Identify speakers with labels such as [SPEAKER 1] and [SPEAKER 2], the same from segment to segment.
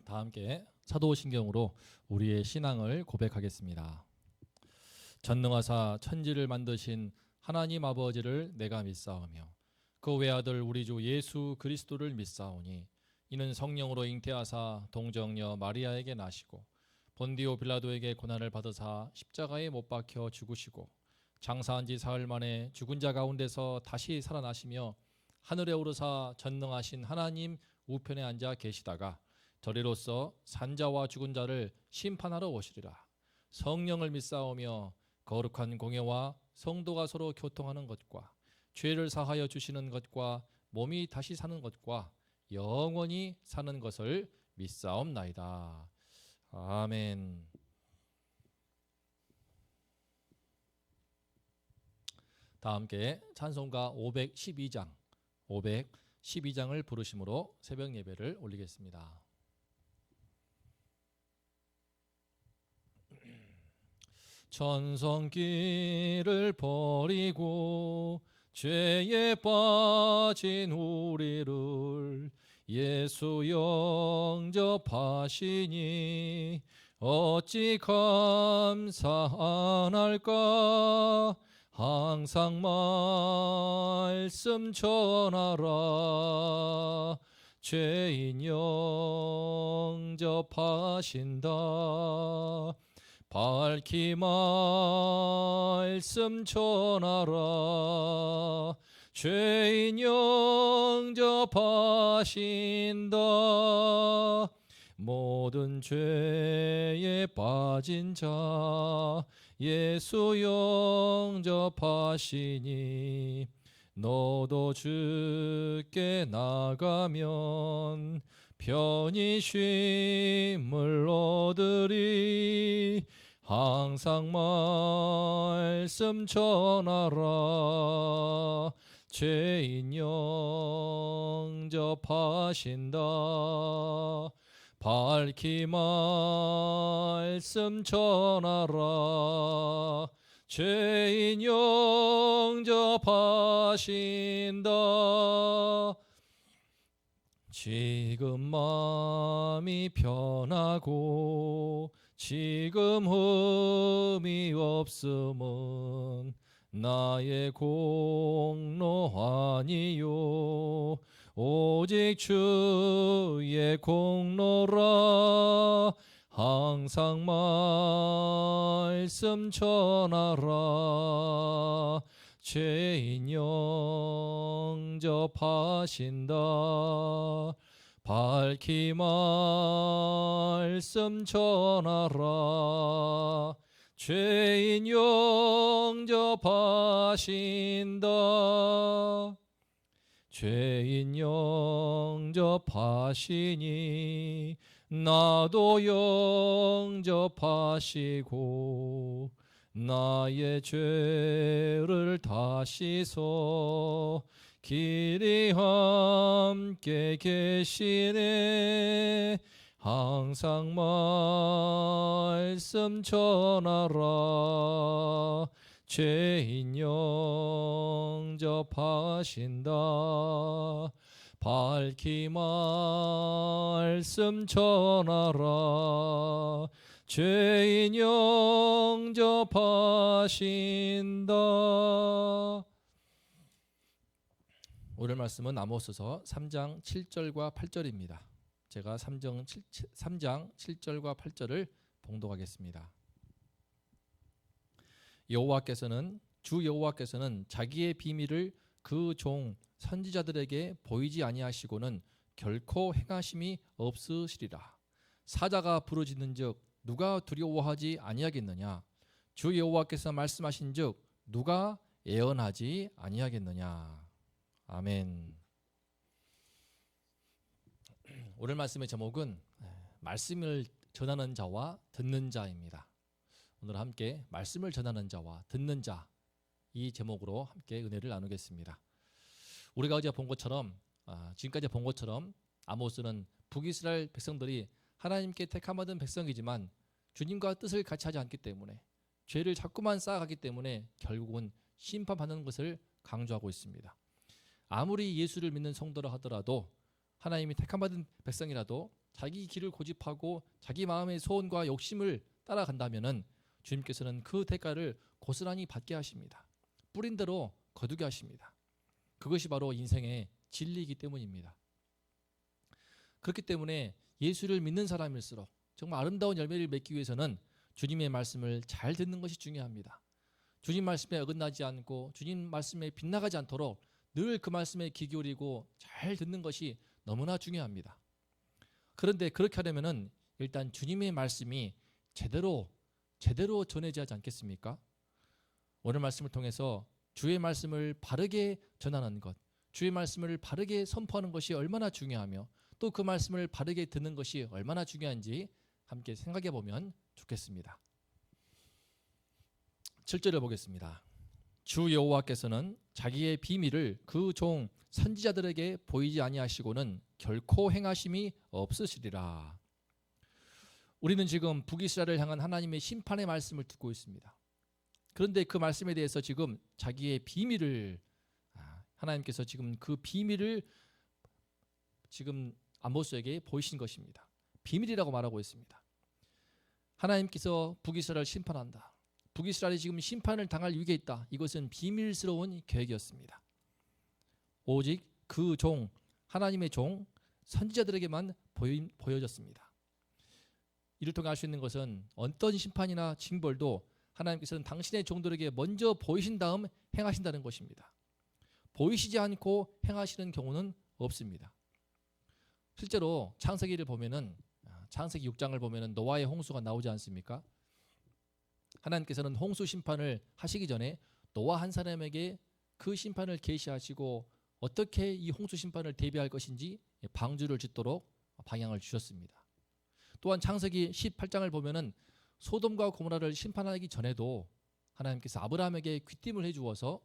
[SPEAKER 1] 다 함께 사도신경으로 우리의 신앙을 고백하겠습니다. 전능하사 천지를 만드신 하나님 아버지를 내가 믿사오며 그 외아들 우리 주 예수 그리스도를 믿사오니 이는 성령으로 잉태하사 동정녀 마리아에게 나시고 본디오 빌라도에게 고난을 받으사 십자가에 못 박혀 죽으시고 장사한 지 사흘 만에 죽은 자 가운데서 다시 살아나시며 하늘에 오르사 전능하신 하나님 우편에 앉아 계시다가 저리로서 산자와 죽은 자를 심판하러 오시리라. 성령을 믿사오며 거룩한 공예와 성도가 서로 교통하는 것과 죄를 사하여 주시는 것과 몸이 다시 사는 것과 영원히 사는 것을 믿사옵나이다. 아멘. 다 함께 찬송가 512장을 부르심으로 새벽 예배를 올리겠습니다. 천성길을 버리고 죄에 빠진 우리를 예수 영접하시니 어찌 감사 안 할까. 항상 말씀 전하라. 죄인 영접하신다. 밝히 말씀 전하라. 죄인 영접하신다. 모든 죄에 빠진 자 예수 영접하시니 너도 주께 나가면 편히 쉼을 얻으리. 항상 말씀 전하라. 죄인 영접하신다. 밝히 말씀 전하라. 죄인 영접하신다. 지금 마음이 편하고 지금 흠이 없음은 나의 공로 아니요 오직 주의 공로라. 항상 말씀 전하라. 죄인 영접하신다. 밝히 말씀 전하라. 죄인 영접하신다. 죄인 영접하시니 나도 영접하시고 나의 죄를 다 씻어 길이 함께 계시네. 항상 말씀 전하라. 죄인 영접하신다. 밝히 말씀 전하라. 죄인 영접하신다. 오늘 말씀은 아모스서 3장 7절과 8절입니다. 제가 3장 7절과 8절을 봉독하겠습니다. 주 여호와께서는 자기의 비밀을 그 종 선지자들에게 보이지 아니하시고는 결코 행하심이 없으시리라. 사자가 부르짖는즉 누가 두려워하지 아니하겠느냐. 주 여호와께서 말씀하신즉 누가 예언하지 아니하겠느냐. 아멘. 오늘 말씀의 제목은 말씀을 전하는 자와 듣는 자입니다. 오늘 함께 말씀을 전하는 자와 듣는 자, 이 제목으로 함께 은혜를 나누겠습니다. 우리가 어제 본 것처럼 지금까지 본 것처럼 아모스는 북이스라엘 백성들이 하나님께 택함받은 백성이지만 주님과 뜻을 같이 하지 않기 때문에 죄를 자꾸만 쌓아가기 때문에 결국은 심판받는 것을 강조하고 있습니다. 아무리 예수를 믿는 성도라 하더라도 하나님이 택함받은 백성이라도 자기 길을 고집하고 자기 마음의 소원과 욕심을 따라간다면은 주님께서는 그 대가를 고스란히 받게 하십니다. 뿌린 대로 거두게 하십니다. 그것이 바로 인생의 진리이기 때문입니다. 그렇기 때문에 예수를 믿는 사람일수록 정말 아름다운 열매를 맺기 위해서는 주님의 말씀을 잘 듣는 것이 중요합니다. 주님 말씀에 어긋나지 않고 주님 말씀에 빗나가지 않도록 늘 그 말씀에 귀 기울이고 잘 듣는 것이 너무나 중요합니다. 그런데 그렇게 하려면은 일단 주님의 말씀이 제대로 전해져야 하지 않겠습니까? 오늘 말씀을 통해서 주의 말씀을 바르게 전하는 것, 주의 말씀을 바르게 선포하는 것이 얼마나 중요하며 또 그 말씀을 바르게 듣는 것이 얼마나 중요한지 함께 생각해 보면 좋겠습니다. 7절을 보겠습니다. 주 여호와께서는 자기의 비밀을 그 종 선지자들에게 보이지 아니하시고는 결코 행하심이 없으시리라. 우리는 지금 북이스라엘을 향한 하나님의 심판의 말씀을 듣고 있습니다. 그런데 그 말씀에 대해서 지금 자기의 비밀을 하나님께서 지금 그 비밀을 지금 아모스에게 보이신 것입니다. 비밀이라고 말하고 있습니다. 하나님께서 북이스라엘을 심판한다. 북이스라엘이 지금 심판을 당할 위기에 있다. 이것은 비밀스러운 계획이었습니다. 오직 그 종, 하나님의 종, 선지자들에게만 보여졌습니다. 이를 통해 알 수 있는 것은 어떤 심판이나 징벌도 하나님께서는 당신의 종들에게 먼저 보이신 다음 행하신다는 것입니다. 보이시지 않고 행하시는 경우는 없습니다. 실제로 창세기를 보면은 창세기 6장을 보면은 노아의 홍수가 나오지 않습니까? 하나님께서는 홍수 심판을 하시기 전에 노아 한 사람에게 그 심판을 계시하시고 어떻게 이 홍수 심판을 대비할 것인지 방주를 짓도록 방향을 주셨습니다. 또한 창세기 18장을 보면은 소돔과 고모라를 심판하기 전에도 하나님께서 아브라함에게 귀띔을 해주어서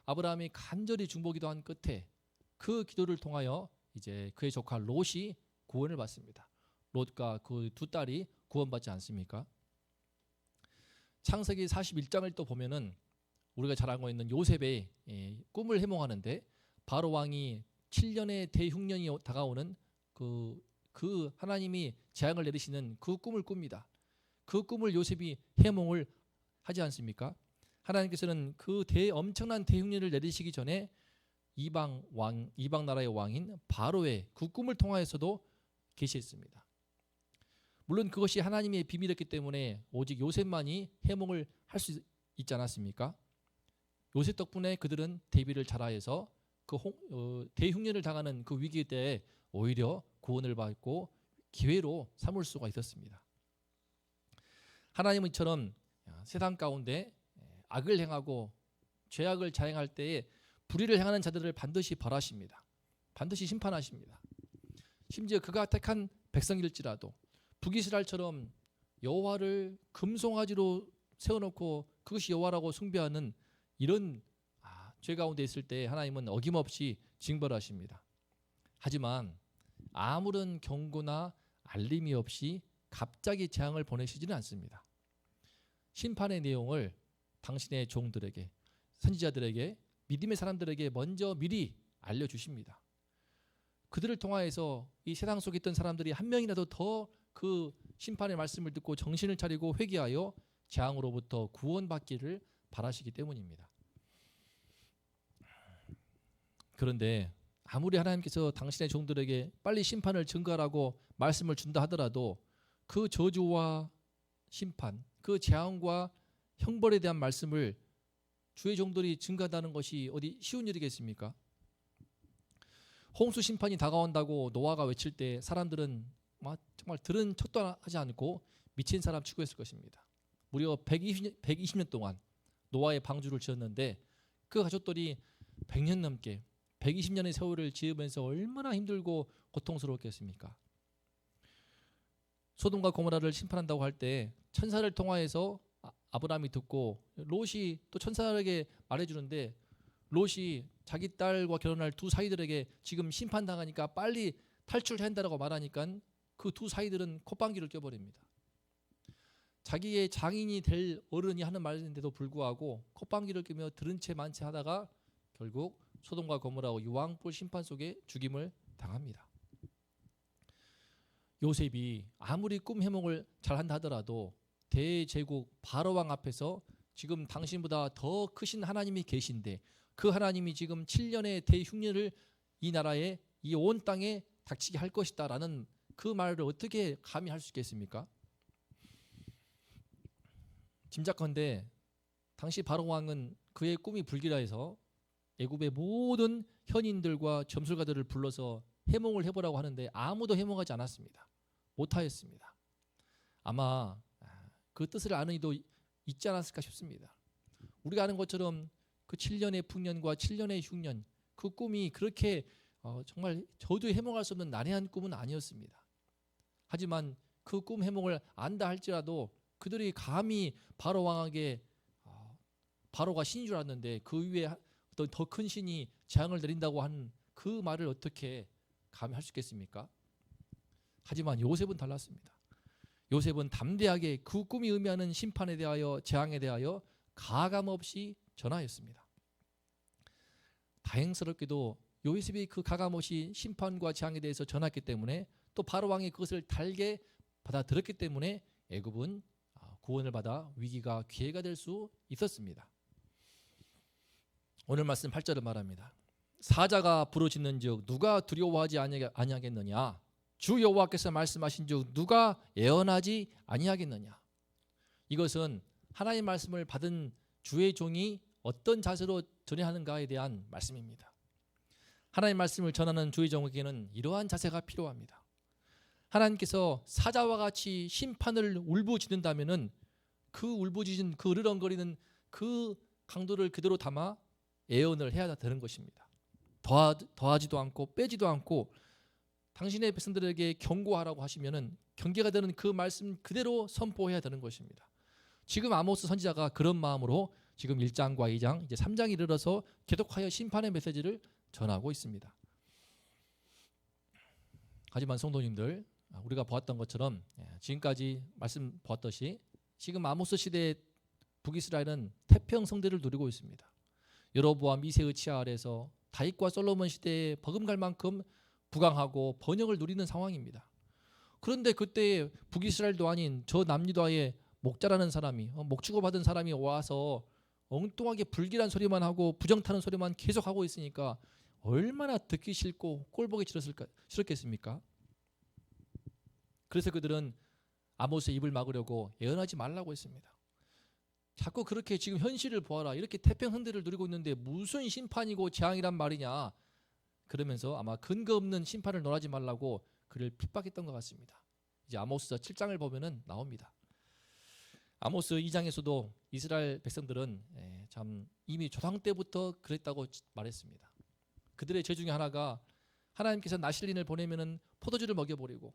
[SPEAKER 1] 아브라함이 간절히 중보기도한 끝에 그 기도를 통하여 이제 그의 조카 롯이 구원을 받습니다. 롯과 그 두 딸이 구원받지 않습니까? 창세기 41장을 또 보면은 우리가 잘 알고 있는 요셉의 꿈을 해몽하는데 바로 왕이 7년의 대흉년이 다가오는 그 하나님이 재앙을 내리시는 그 꿈을 꿉니다. 그 꿈을 요셉이 해몽을 하지 않습니까? 하나님께서는 그 엄청난 대흉년을 내리시기 전에 이방 나라의 왕인 바로의 그 꿈을 통하여서도 계시했습니다. 물론 그것이 하나님의 비밀이었기 때문에 오직 요셉만이 해몽을 할 수 있지 않았습니까? 요셉 덕분에 그들은 대비를 잘하여서 대흉년을 당하는 그 위기 때에 오히려 구원을 받고 기회로 삼을 수가 있었습니다. 하나님은 이처럼 세상 가운데 악을 행하고 죄악을 자행할 때에 불의를 행하는 자들을 반드시 벌하십니다. 반드시 심판하십니다. 심지어 그가 택한 백성일지라도 북이스라엘처럼 여호와를 금송아지로 세워놓고 그것이 여호와라고 숭배하는 이런 죄 가운데 있을 때 하나님은 어김없이 징벌하십니다. 하지만 아무런 경고나 알림이 없이 갑자기 재앙을 보내시지는 않습니다. 심판의 내용을 당신의 종들에게, 선지자들에게, 믿음의 사람들에게 먼저 미리 알려주십니다. 그들을 통하여서 이 세상 속에 있던 사람들이 한 명이라도 더 그 심판의 말씀을 듣고 정신을 차리고 회개하여 재앙으로부터 구원받기를 바라시기 때문입니다. 그런데 아무리 하나님께서 당신의 종들에게 빨리 심판을 증거하라고 말씀을 준다 하더라도 그 저주와 심판, 그 재앙과 형벌에 대한 말씀을 주의 종들이 증거한다는 것이 어디 쉬운 일이겠습니까? 홍수 심판이 다가온다고 노아가 외칠 때 사람들은 정말 들은 척도 하지 않고 미친 사람 취급했을 것입니다. 무려 120년 동안 노아의 방주를 지었는데 그 가족들이 100년 넘게 120년의 세월을 지으면서 얼마나 힘들고 고통스러웠겠습니까? 소돔과 고모라를 심판한다고 할 때 천사를 통하여서 아브라함이 듣고 롯이 또 천사에게 말해주는데 롯이 자기 딸과 결혼할 두 사이들에게 지금 심판당하니까 빨리 탈출해야 한다고 말하니까 그 두 사이들은 콧방귀를 껴버립니다. 자기의 장인이 될 어른이 하는 말인데도 불구하고 콧방귀를 뀌며 들은 채 만채 하다가 결국 소돔과 고모라와 유황불 심판 속에 죽임을 당합니다. 요셉이 아무리 꿈 해몽을 잘한다 하더라도 대제국 바로왕 앞에서 지금 당신보다 더 크신 하나님이 계신데 그 하나님이 지금 7년의 대흉년을 이 나라에 이 온 땅에 닥치게 할 것이다라는 그 말을 어떻게 감히 할 수 있겠습니까? 짐작컨대 당시 바로왕은 그의 꿈이 불길해서 애굽의 모든 현인들과 점술가들을 불러서 해몽을 해보라고 하는데 아무도 해몽하지 않았습니다. 못하였습니다. 아마 그 뜻을 아는 이도 있지 않았을까 싶습니다. 우리가 아는 것처럼 그 7년의 풍년과 7년의 흉년, 그 꿈이 그렇게 정말 저도 해몽할 수 없는 난해한 꿈은 아니었습니다. 하지만 그 꿈 해몽을 안다 할지라도 그들이 감히 바로 왕에게 바로가 신인 줄 알았는데 그 위에 어떤 더 큰 신이 재앙을 내린다고 하는 그 말을 어떻게 감히 할 수 있겠습니까? 하지만 요셉은 달랐습니다. 요셉은 담대하게 그 꿈이 의미하는 심판에 대하여 재앙에 대하여 가감없이 전하였습니다. 다행스럽게도 요셉이 그 가감없이 심판과 재앙에 대해서 전했기 때문에 또 바로 왕이 그것을 달게 받아들였기 때문에 애굽은 구원을 받아 위기가 기회가 될 수 있었습니다. 오늘 말씀 8절을 말합니다. 사자가 부르짖는즉 누가 두려워하지 아니하겠느냐? 주 여호와께서 말씀하신즉 누가 예언하지 아니하겠느냐? 이것은 하나님의 말씀을 받은 주의 종이 어떤 자세로 전해야 하는가에 대한 말씀입니다. 하나님의 말씀을 전하는 주의 종에게는 이러한 자세가 필요합니다. 하나님께서 사자와 같이 심판을 울부짖는다면은 그 울부짖은 그 으르렁거리는 그 강도를 그대로 담아 예언을 해야 되는 것입니다. 더하지도 않고 빼지도 않고 당신의 백성들에게 경고하라고 하시면은 경계가 되는 그 말씀 그대로 선포해야 되는 것입니다. 지금 아모스 선지자가 그런 마음으로 지금 1장과 2장 이제 3장에 이르러서 계속하여 심판의 메시지를 전하고 있습니다. 하지만 성도님들, 우리가 보았던 것처럼 지금까지 말씀 보았듯이 지금 아모스 시대의 북이스라엘은 태평성대를 누리고 있습니다. 여로보암 2세의 치하 아래서 다윗과 솔로몬 시대에 버금갈 만큼 부강하고 번영을 누리는 상황입니다. 그런데 그때 북이스라엘도 아닌 저 남유다의 목자라는 사람이 목축을 받은 사람이 와서 엉뚱하게 불길한 소리만 하고 부정타는 소리만 계속하고 있으니까 얼마나 듣기 싫고 꼴보기 싫었겠습니까? 그래서 그들은 아모스의 입을 막으려고 예언하지 말라고 했습니다. 자꾸 그렇게 지금 현실을 보아라. 이렇게 태평성대를 누리고 있는데 무슨 심판이고 재앙이란 말이냐. 그러면서 아마 근거 없는 심판을 논하지 말라고 그를 핍박했던 것 같습니다. 이제 아모스서 7장을 보면은 나옵니다. 아모스 2장에서도 이스라엘 백성들은 참 이미 조상 때부터 그랬다고 말했습니다. 그들의 죄 중에 하나가 하나님께서 나실린을 보내면은 포도주를 먹여버리고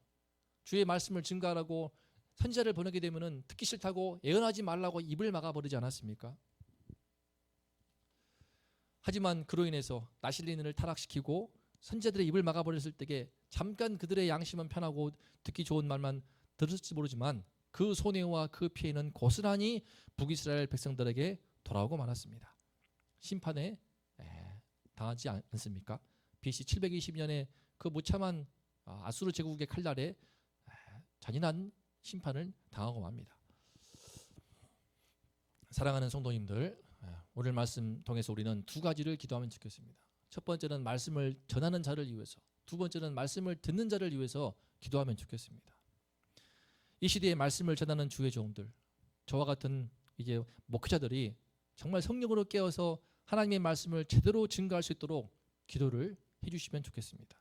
[SPEAKER 1] 주의 말씀을 증거하라고 선지자를 보내게 되면은 듣기 싫다고 예언하지 말라고 입을 막아버리지 않았습니까? 하지만 그로 인해서 나실린을 타락시키고 선지자들의 입을 막아버렸을 때에 잠깐 그들의 양심은 편하고 듣기 좋은 말만 들을지 모르지만 그 손해와 그 피해는 고스란히 북이스라엘 백성들에게 돌아오고 말았습니다. 심판에 당하지 않습니까? BC 720년에 그 무참한 아수르 제국의 칼날에 잔인한 심판을 당하고 맙니다. 사랑하는 성도님들, 오늘 말씀 통해서 우리는 두 가지를 기도하면 좋겠습니다. 첫 번째는 말씀을 전하는 자를 위해서, 두 번째는 말씀을 듣는 자를 위해서 기도하면 좋겠습니다. 이 시대에 말씀을 전하는 주의 종들, 저와 같은 이제 목회자들이 정말 성령으로 깨어서 하나님의 말씀을 제대로 증거할 수 있도록 기도를 해주시면 좋겠습니다.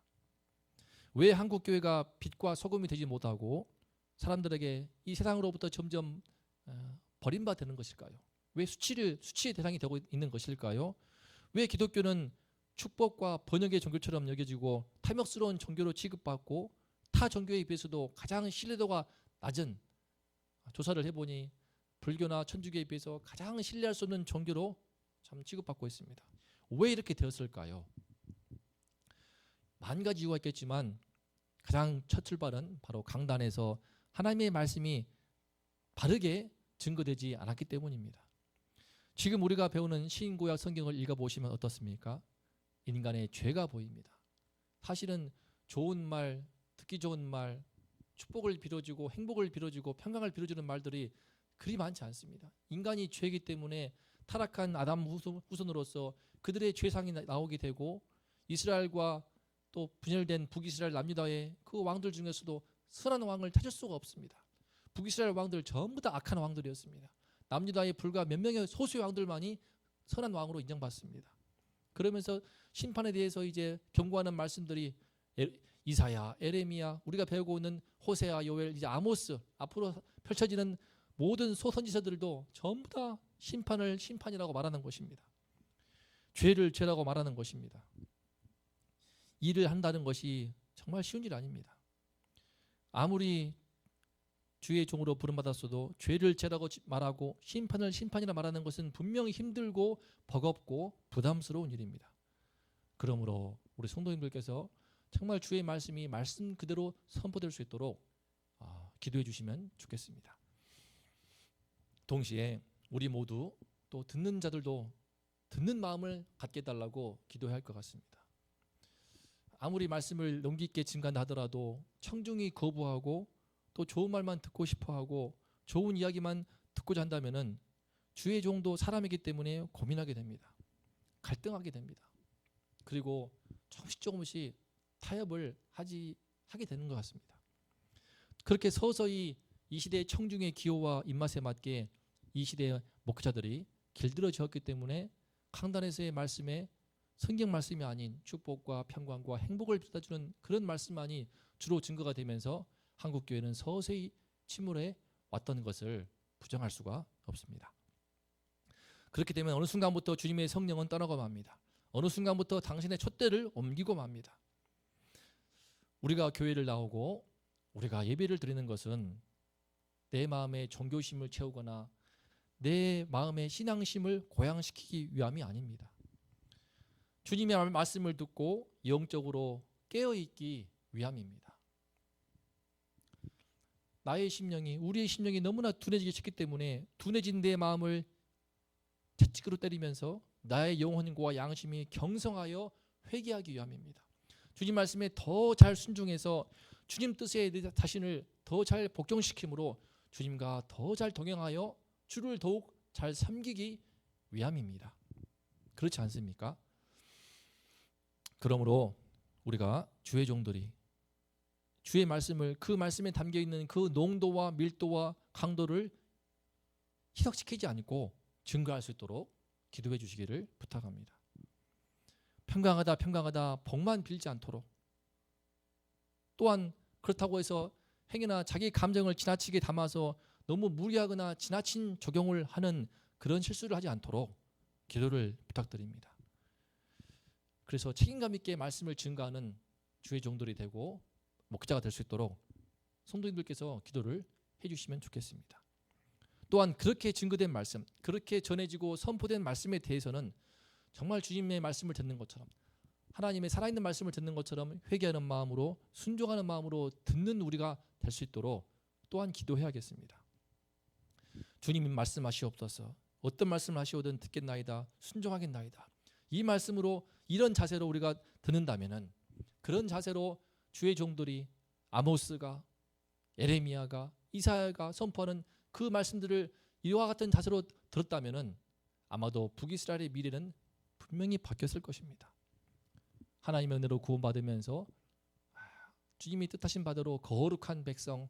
[SPEAKER 1] 왜 한국 교회가 빛과 소금이 되지 못하고 사람들에게 이 세상으로부터 점점 버림받는 것일까요? 왜 수치의 대상이 되고 있는 것일까요? 왜 기독교는 축복과 번영의 종교처럼 여겨지고 탐욕스러운 종교로 취급받고 타 종교에 비해서도 가장 신뢰도가 낮은, 조사를 해보니 불교나 천주교에 비해서 가장 신뢰할 수 없는 종교로 참 취급받고 있습니다. 왜 이렇게 되었을까요? 만 가지 이유가 있겠지만 가장 첫 출발은 바로 강단에서 하나님의 말씀이 바르게 증거되지 않았기 때문입니다. 지금 우리가 배우는 신구약 성경을 읽어보시면 어떻습니까? 인간의 죄가 보입니다. 사실은 좋은 말, 듣기 좋은 말, 축복을 빌어주고 행복을 빌어주고 평강을 빌어주는 말들이 그리 많지 않습니다. 인간이 죄이기 때문에 타락한 아담 후손으로서 그들의 죄상이 나오게 되고 이스라엘과 또 분열된 북이스라엘 남유다의 그 왕들 중에서도 선한 왕을 찾을 수가 없습니다. 북이스라엘 왕들 전부 다 악한 왕들이었습니다. 남유다의 불과 몇 명의 소수의 왕들만이 선한 왕으로 인정받습니다. 그러면서 심판에 대해서 이제 경고하는 말씀들이 이사야, 에레미야, 우리가 배우고 있는 호세아, 요엘, 이제 아모스, 앞으로 펼쳐지는 모든 소선지서들도 전부 다 심판을 심판이라고 말하는 것입니다. 죄를 죄라고 말하는 것입니다. 일을 한다는 것이 정말 쉬운 일 아닙니다. 아무리 주의 종으로 부름받았어도 죄를 죄라고 말하고 심판을 심판이라 말하는 것은 분명히 힘들고 버겁고 부담스러운 일입니다. 그러므로 우리 성도님들께서 정말 주의 말씀이 말씀 그대로 선포될 수 있도록 기도해 주시면 좋겠습니다. 동시에 우리 모두 또 듣는 자들도 듣는 마음을 갖게 해달라고 기도해야 할 것 같습니다. 아무리 말씀을 용기 있게 증거한다 하더라도 청중이 거부하고 또 좋은 말만 듣고 싶어하고 좋은 이야기만 듣고자 한다면은 주의 종도 사람이기 때문에 고민하게 됩니다. 갈등하게 됩니다. 그리고 조금씩 타협을 하게 되는 것 같습니다. 그렇게 서서히 이 시대의 청중의 기호와 입맛에 맞게 이 시대의 목회자들이 길들여졌기 때문에 강단에서의 말씀에 성경 말씀이 아닌 축복과 평강과 행복을 빌어주는 그런 말씀만이 주로 증거가 되면서 한국교회는 서서히 침몰해 왔던 것을 부정할 수가 없습니다. 그렇게 되면 어느 순간부터 주님의 성령은 떠나고 맙니다. 어느 순간부터 당신의 촛대를 옮기고 맙니다. 우리가 교회를 나오고 우리가 예배를 드리는 것은 내 마음의 종교심을 채우거나 내 마음의 신앙심을 고양시키기 위함이 아닙니다. 주님의 말씀을 듣고 영적으로 깨어있기 위함입니다. 우리의 심령이 너무나 둔해지기 쉽기 때문에 둔해진 내 마음을 채찍으로 때리면서 나의 영혼과 양심이 경성하여 회개하기 위함입니다. 주님 말씀에 더 잘 순종해서 주님 뜻에 내 자신을 더 잘 복종시킴으로 주님과 더 잘 동행하여 주를 더욱 잘 섬기기 위함입니다. 그렇지 않습니까? 그러므로 우리가 주의 종들이 주의 말씀을 그 말씀에 담겨있는 그 농도와 밀도와 강도를 희석시키지 않고 증거할 수 있도록 기도해 주시기를 부탁합니다. 평강하다 복만 빌지 않도록, 또한 그렇다고 해서 행여나 자기 감정을 지나치게 담아서 너무 무리하거나 지나친 적용을 하는 그런 실수를 하지 않도록 기도를 부탁드립니다. 그래서 책임감 있게 말씀을 증거하는 주의 종들이 되고 목자가 될 수 있도록 성도님들께서 기도를 해주시면 좋겠습니다. 또한 그렇게 증거된 말씀, 그렇게 전해지고 선포된 말씀에 대해서는 정말 주님의 말씀을 듣는 것처럼, 하나님의 살아있는 말씀을 듣는 것처럼 회개하는 마음으로, 순종하는 마음으로 듣는 우리가 될 수 있도록 또한 기도해야겠습니다. 주님이 말씀하시옵소서. 어떤 말씀을 하시오든 듣겠나이다, 순종하겠나이다. 이 말씀으로, 이런 자세로 우리가 듣는다면은, 그런 자세로 주의 종들이 아모스가, 에레미야가, 이사야가 선포하는 그 말씀들을 이와 같은 자세로 들었다면은 아마도 북이스라엘의 미래는 분명히 바뀌었을 것입니다. 하나님의 은혜로 구원받으면서 주님이 뜻하신 바대로 거룩한 백성,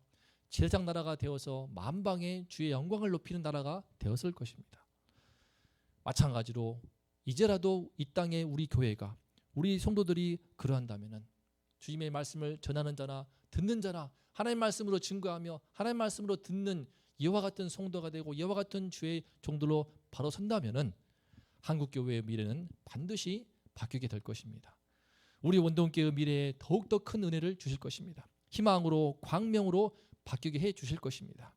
[SPEAKER 1] 제사장 나라가 되어서 만방의 주의 영광을 높이는 나라가 되었을 것입니다. 마찬가지로 이제라도 이 땅에 우리 교회가, 우리 성도들이 그러한다면은 주님의 말씀을 전하는 자나 듣는 자나 하나님의 말씀으로 증거하며 하나님의 말씀으로 듣는 이와 같은 성도가 되고 이와 같은 주의 종들로 바로 선다면은 한국 교회의 미래는 반드시 바뀌게 될 것입니다. 우리 원동교회의 미래에 더욱더 큰 은혜를 주실 것입니다. 희망으로, 광명으로 바뀌게 해 주실 것입니다.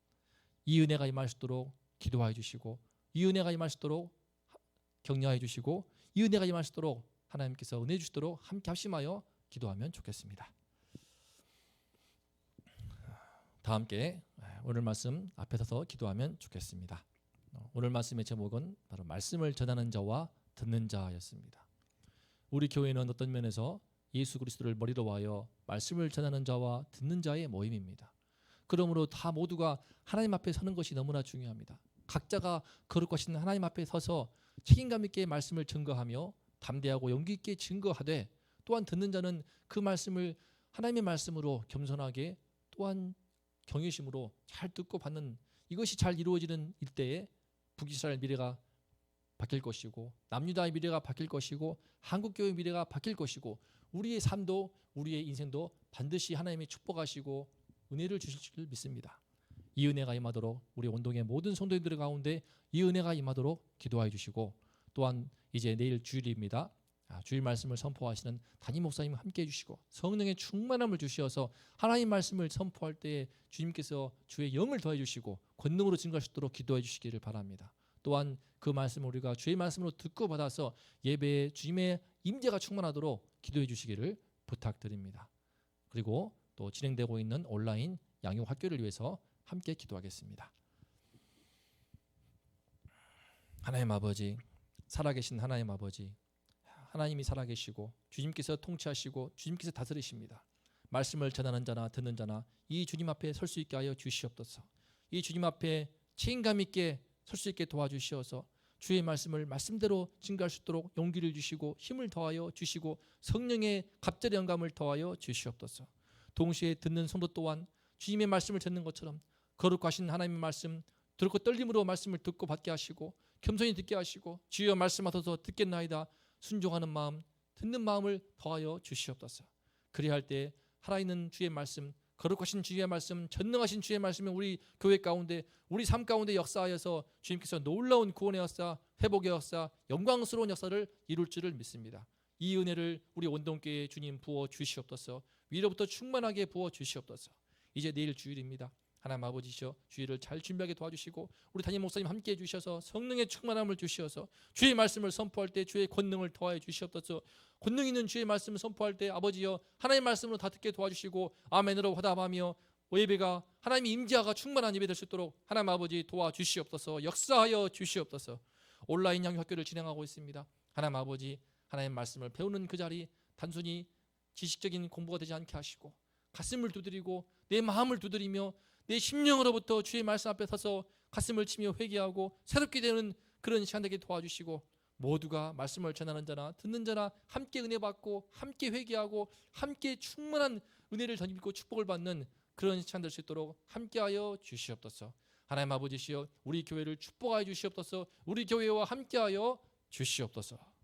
[SPEAKER 1] 이 은혜가 임할 수 있도록 기도하여 주시고, 이 은혜가 임할 수 있도록 격려해 주시고, 이 은혜가 임할 수 있도록 하나님께서 은혜 주시도록 함께 합심하여 기도하면 좋겠습니다. 다 함께 오늘 말씀 앞에 서서 기도하면 좋겠습니다. 오늘 말씀의 제목은 바로 말씀을 전하는 자와 듣는 자였습니다. 우리 교회는 어떤 면에서 예수 그리스도를 머리로 하여 말씀을 전하는 자와 듣는 자의 모임입니다. 그러므로 다 모두가 하나님 앞에 서는 것이 너무나 중요합니다. 각자가 거룩하신 하나님 앞에 서서 책임감 있게 말씀을 증거하며 담대하고 용기 있게 증거하되, 또한 듣는 자는 그 말씀을 하나님의 말씀으로 겸손하게 또한 경외심으로 잘 듣고 받는, 이것이 잘 이루어지는 일대에 북이스라엘 미래가 바뀔 것이고, 남유다의 미래가 바뀔 것이고, 한국교회의 미래가 바뀔 것이고, 우리의 삶도 우리의 인생도 반드시 하나님이 축복하시고 은혜를 주실 줄 믿습니다. 이 은혜가 임하도록 우리 온동의 모든 성도님들 가운데 이 은혜가 임하도록 기도해 주시고, 또한 이제 내일 주일입니다. 주일 말씀을 선포하시는 담임 목사님 함께 해주시고 성령의 충만함을 주시어서 하나님 말씀을 선포할 때에 주님께서 주의 영을 더해 주시고 권능으로 증거할 수 있도록 기도해 주시기를 바랍니다. 또한 그 말씀을 우리가 주의 말씀으로 듣고 받아서 예배에 주님의 임재가 충만하도록 기도해 주시기를 부탁드립니다. 그리고 또 진행되고 있는 온라인 양육학교를 위해서 함께 기도하겠습니다. 하나님 아버지, 살아계신 하나님 아버지, 하나님이 살아계시고 주님께서 통치하시고 주님께서 다스리십니다. 말씀을 전하는 자나 듣는 자나 이 주님 앞에 설 수 있게 하여 주시옵소서. 이 주님 앞에 책임감 있게 설 수 있게 도와주시어서 주의 말씀을 말씀대로 증거할 수 있도록 용기를 주시고 힘을 더하여 주시고 성령의 갑절의 영감을 더하여 주시옵소서. 동시에 듣는 성도 또한 주님의 말씀을 듣는 것처럼 거룩하신 하나님의 말씀 들고 떨림으로 말씀을 듣고 받게 하시고 겸손히 듣게 하시고 주여 말씀하소서 듣겠나이다 순종하는 마음, 듣는 마음을 더하여 주시옵소서. 그리할 때 살아있는 주의 말씀, 거룩하신 주의 말씀, 전능하신 주의 말씀이 우리 교회 가운데, 우리 삶 가운데 역사하여서 주님께서 놀라운 구원의 역사, 회복의 역사, 영광스러운 역사를 이룰 줄을 믿습니다. 이 은혜를 우리 온동교회에 주님 부어 주시옵소서. 위로부터 충만하게 부어 주시옵소서. 이제 내일 주일입니다. 하나님 아버지시여 주일을 잘 준비하게 도와주시고 우리 담임 목사님 함께 해주셔서 성령의 충만함을 주시어서 주의 말씀을 선포할 때 주의 권능을 더하여 주시옵소서. 권능 있는 주의 말씀을 선포할 때 아버지여 하나님의 말씀으로 다 듣게 도와주시고 아멘으로 화답하며 예배가 하나님의 임재가 충만한 예배 될 수 있도록 하나님 아버지 도와주시옵소서. 역사하여 주시옵소서. 온라인 양육학교를 진행하고 있습니다. 하나님 아버지, 하나님의 말씀을 배우는 그 자리 단순히 지식적인 공부가 되지 않게 하시고 가슴을 두드리고 내 마음을 두드리며 내 심령으로부터 주의 말씀 앞에 서서 가슴을 치며 회개하고 새롭게 되는 그런 시간 되게 도와주시고 모두가 말씀을 전하는 자나 듣는 자나 함께 은혜 받고 함께 회개하고 함께 충만한 은혜를 덧입고 축복을 받는 그런 시간 될 수 있도록 함께하여 주시옵소서. 하나님 아버지시여 우리 교회를 축복하여 주시옵소서. 우리 교회와 함께하여 주시옵소서.